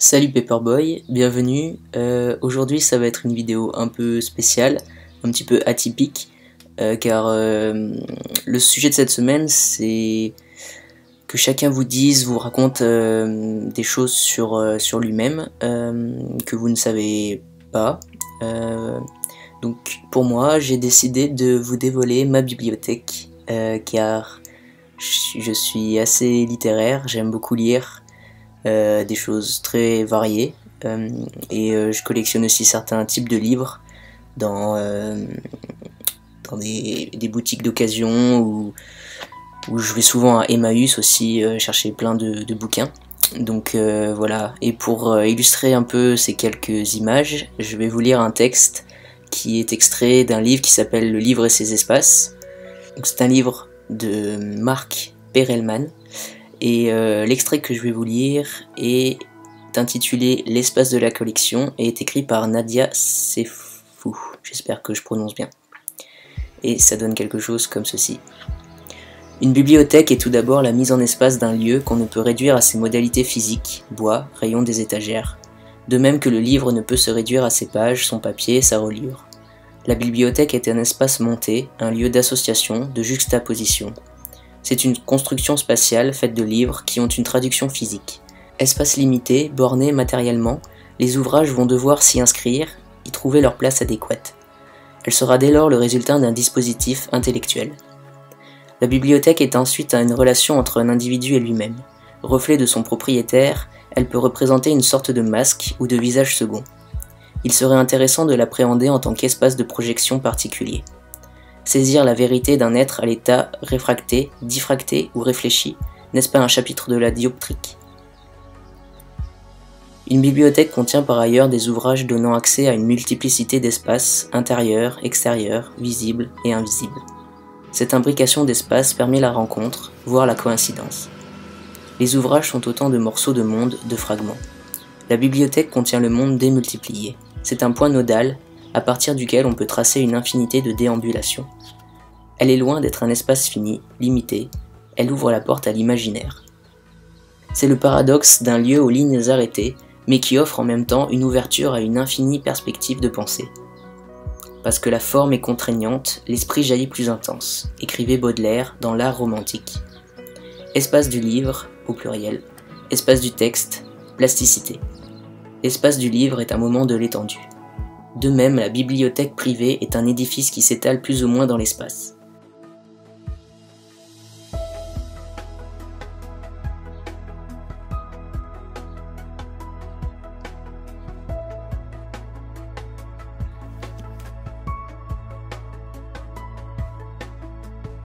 Salut Paperboy, bienvenue. Aujourd'hui ça va être une vidéo un peu spéciale, un petit peu atypique, car le sujet de cette semaine c'est que chacun vous raconte des choses sur lui-même que vous ne savez pas. Donc pour moi j'ai décidé de vous dévoiler ma bibliothèque, car je suis assez littéraire, j'aime beaucoup lire. Des choses très variées et je collectionne aussi certains types de livres dans des boutiques d'occasion où je vais souvent à Emmaüs aussi chercher plein de bouquins. Donc voilà, et pour illustrer un peu ces quelques images, je vais vous lire un texte qui est extrait d'un livre qui s'appelle Le livre et ses espaces. C'est un livre de Marc Perelman. Et l'extrait que je vais vous lire est intitulé L'espace de la collection et est écrit par Nadia Sefou. J'espère que je prononce bien. Et ça donne quelque chose comme ceci. Une bibliothèque est tout d'abord la mise en espace d'un lieu qu'on ne peut réduire à ses modalités physiques, bois, rayons des étagères. De même que le livre ne peut se réduire à ses pages, son papier, sa reliure. La bibliothèque est un espace monté, un lieu d'association, de juxtaposition. C'est une construction spatiale faite de livres qui ont une traduction physique. Espace limité, borné matériellement, les ouvrages vont devoir s'y inscrire, y trouver leur place adéquate. Elle sera dès lors le résultat d'un dispositif intellectuel. La bibliothèque est ensuite une relation entre un individu et lui-même. Reflet de son propriétaire, elle peut représenter une sorte de masque ou de visage second. Il serait intéressant de l'appréhender en tant qu'espace de projection particulier. Saisir la vérité d'un être à l'état réfracté, diffracté ou réfléchi, n'est-ce pas un chapitre de la dioptrique? Une bibliothèque contient par ailleurs des ouvrages donnant accès à une multiplicité d'espaces, intérieurs, extérieurs, visibles et invisibles. Cette imbrication d'espaces permet la rencontre, voire la coïncidence. Les ouvrages sont autant de morceaux de monde, de fragments. La bibliothèque contient le monde démultiplié. C'est un point nodal, à partir duquel on peut tracer une infinité de déambulations. Elle est loin d'être un espace fini, limité, elle ouvre la porte à l'imaginaire. C'est le paradoxe d'un lieu aux lignes arrêtées, mais qui offre en même temps une ouverture à une infinie perspective de pensée. Parce que la forme est contraignante, l'esprit jaillit plus intense, écrivait Baudelaire dans l'art romantique. Espace du livre, au pluriel, espace du texte, plasticité. L'espace du livre est un moment de l'étendue. De même, la bibliothèque privée est un édifice qui s'étale plus ou moins dans l'espace.